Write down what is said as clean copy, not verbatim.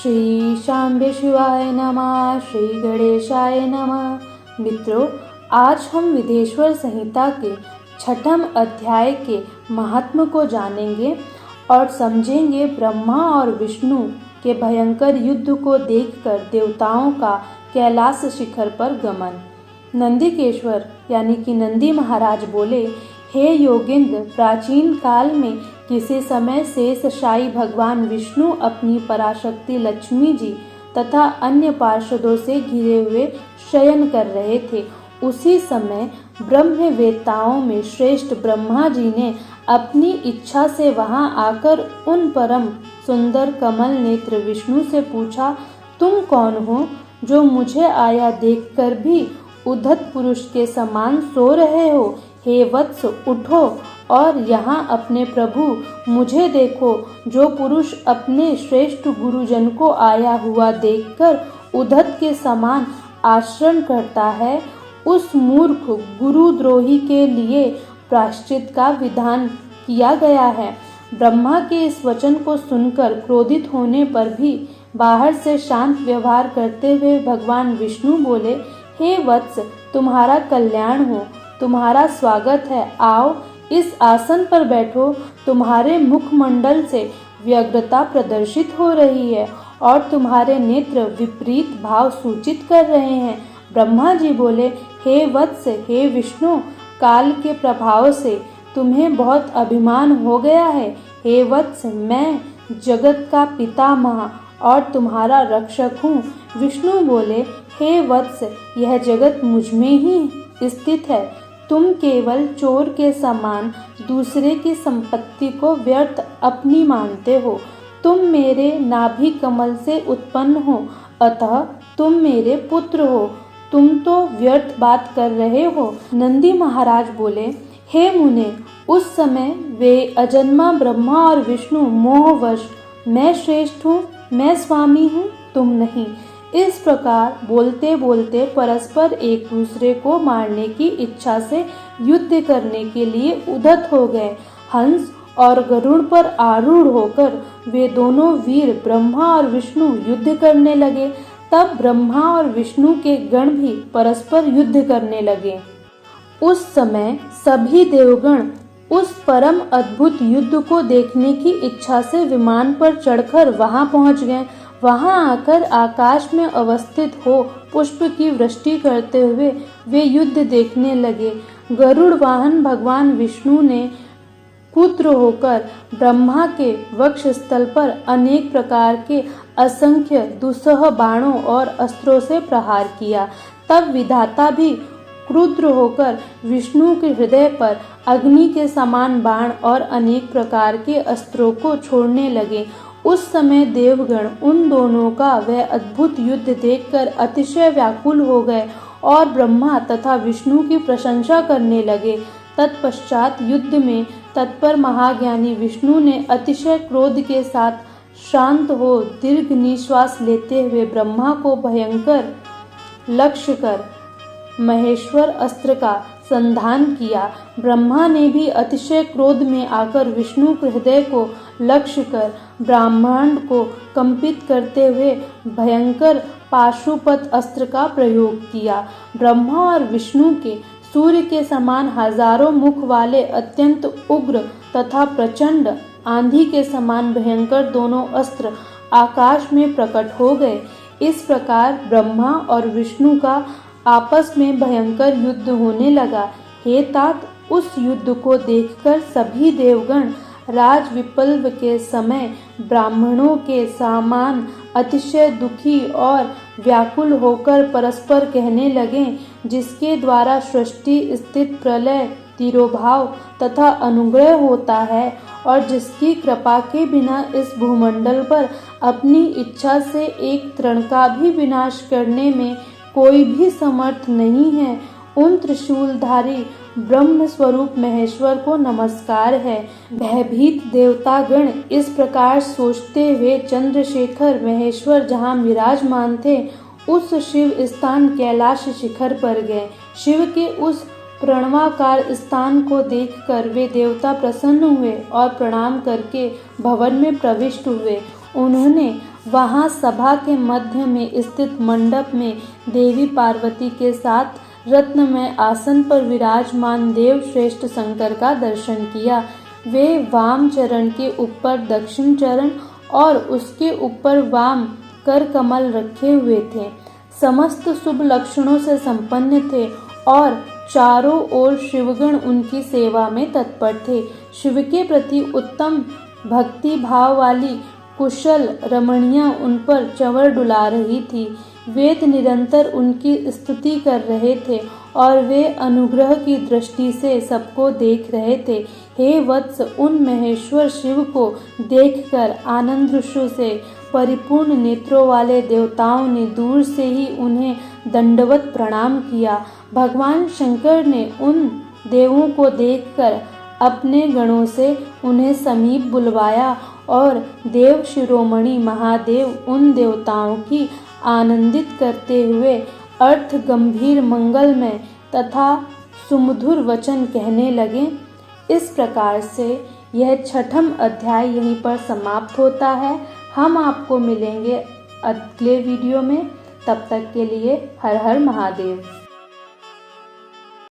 श्री शांबे शिवाय नमः। श्री गणेशाय नमः। मित्रों, आज हम विदेश्वर संहिता के छठम अध्याय के महात्म्य को जानेंगे और समझेंगे। ब्रह्मा और विष्णु के भयंकर युद्ध को देखकर देवताओं का कैलाश शिखर पर गमन। नंदिकेश्वर यानी कि नंदी महाराज बोले, हे योगेंद्र, प्राचीन काल में किसी समय शेषशायी भगवान विष्णु अपनी पराशक्ति लक्ष्मी जी तथा अन्य पार्षदों से घिरे हुए शयन कर रहे थे। उसी समय ब्रह्मवेत्ताओं में श्रेष्ठ ब्रह्मा जी ने अपनी इच्छा से वहां आकर उन परम सुंदर कमल नेत्र विष्णु से पूछा, तुम कौन हो जो मुझे आया देखकर भी उद्धत पुरुष के समान सो रहे हो? हे वत्स, उठो और यहाँ अपने प्रभु मुझे देखो, जो पुरुष अपने श्रेष्ठ गुरुजन को आया हुआ देखकर उद्धत के समान आचरण करता है। उस मूर्ख गुरुद्रोही के लिए प्रायश्चित का विधान किया गया है। ब्रह्मा के इस वचन को सुनकर क्रोधित होने पर भी बाहर से शांत व्यवहार करते हुए भगवान विष्णु बोले, हे वत्स, तुम्हारा कल्याण हो, तुम्हारा स्वागत है। आओ इस आसन पर बैठो। तुम्हारे मुखमंडल से व्यग्रता प्रदर्शित हो रही है और तुम्हारे नेत्र विपरीत भाव सूचित कर रहे हैं। ब्रह्मा जी बोले, हे वत्स, हे विष्णु, काल के प्रभाव से तुम्हें बहुत अभिमान हो गया है। हे वत्स, मैं जगत का पितामह और तुम्हारा रक्षक हूँ। विष्णु बोले, हे वत्स, यह जगत मुझ में ही स्थित है। तुम केवल चोर के समान दूसरे की संपत्ति को व्यर्थ अपनी मानते हो। तुम मेरे नाभि कमल से उत्पन्न हो, अतः तुम मेरे पुत्र हो। तुम तो व्यर्थ बात कर रहे हो। नंदी महाराज बोले, हे मुने, उस समय वे अजन्मा ब्रह्मा और विष्णु मोहवश मैं श्रेष्ठ हूँ, मैं स्वामी हूँ, तुम नहीं, इस प्रकार बोलते बोलते परस्पर एक दूसरे को मारने की इच्छा से युद्ध करने के लिए उद्यत हो गए। हंस और गरुड़ पर आरूढ़ होकर वे दोनों वीर ब्रह्मा और विष्णु युद्ध करने लगे। तब ब्रह्मा और विष्णु के गण भी परस्पर युद्ध करने लगे। उस समय सभी देवगण उस परम अद्भुत युद्ध को देखने की इच्छा से विमान पर चढ़कर वहां पहुंच गए। वहां आकर आकाश में अवस्थित हो पुष्प की वृष्टि करते हुए वे युद्ध देखने लगे। गरुड़ वाहन भगवान विष्णु ने पुत्र होकर ब्रह्मा के वक्षस्थल पर अनेक प्रकार के असंख्य दुस्सह बाणों और अस्त्रों से प्रहार किया। तब विधाता भी क्रुद्ध होकर विष्णु के हृदय पर अग्नि के समान बाण और अनेक प्रकार के अस्त्रों को छोड़ने लगे। उस समय देवगण उन दोनों का वह अद्भुत युद्ध देखकर अतिशय व्याकुल हो गए और ब्रह्मा तथा विष्णु की प्रशंसा करने लगे। तत्पश्चात युद्ध में तत्पर महाज्ञानी विष्णु ने अतिशय क्रोध के साथ शांत हो दीर्घ निश्वास लेते हुए ब्रह्मा को भयंकर लक्ष्य कर महेश्वर अस्त्र का संधान किया। ब्रह्मा ने भी अतिशय क्रोध में आकर विष्णु के हृदय को लक्ष्य कर ब्रह्मांड को कंपित करते हुए भयंकर पाशुपत अस्त्र का प्रयोग किया। ब्रह्मा और विष्णु के सूर्य के समान हजारों मुख वाले अत्यंत उग्र तथा प्रचंड आंधी के समान भयंकर दोनों अस्त्र आकाश में प्रकट हो गए। इस प्रकार ब्रह्मा और विष्णु का आपस में भयंकर युद्ध होने लगा। हे तात, उस युद्ध को देखकर सभी देवगण राज विप्लव के समय ब्राह्मणों के समान अतिशय दुखी और व्याकुल होकर परस्पर कहने लगे, जिसके द्वारा सृष्टि स्थिति प्रलय तिरोभाव तथा अनुग्रह होता है और जिसकी कृपा के बिना इस भूमंडल पर अपनी इच्छा से एक तृण का भी विनाश करने में कोई भी समर्थ नहीं है, उन त्रिशूलधारी ब्रह्म स्वरूप महेश्वर को नमस्कार है। भयभीत देवतागण इस प्रकार सोचते हुए चंद्रशेखर महेश्वर जहाँ विराजमान थे उस शिव स्थान कैलाश शिखर पर गए। शिव के उस प्रणवाकार स्थान को देखकर वे देवता प्रसन्न हुए और प्रणाम करके भवन में प्रविष्ट हुए। उन्होंने वहाँ सभा के मध्य में स्थित मंडप में देवी पार्वती के साथ रत्नमय आसन पर विराजमान देव श्रेष्ठ शंकर का दर्शन किया। वे वाम चरण के ऊपर दक्षिण चरण और उसके ऊपर वाम कर कमल रखे हुए थे। समस्त शुभ लक्षणों से संपन्न थे और चारों ओर शिवगण उनकी सेवा में तत्पर थे। शिव के प्रति उत्तम भक्ति भाव वाली कुशल रमणियां उन पर चंवर डुला रही थी। वेद निरंतर उनकी स्तुति कर रहे थे और वे अनुग्रह की दृष्टि से सबको देख रहे थे। हे वत्स, उन महेश्वर शिव को देखकर आनंदाश्रु से परिपूर्ण नेत्रों वाले देवताओं ने दूर से ही उन्हें दंडवत प्रणाम किया। भगवान शंकर ने उन देवों को देखकर अपने गणों से उन्हें समीप बुलवाया और देव शिरोमणि महादेव उन देवताओं की आनंदित करते हुए अर्थ गंभीर मंगलमय तथा सुमधुर वचन कहने लगे। इस प्रकार से यह छठम अध्याय यहीं पर समाप्त होता है। हम आपको मिलेंगे अगले वीडियो में। तब तक के लिए हर हर महादेव।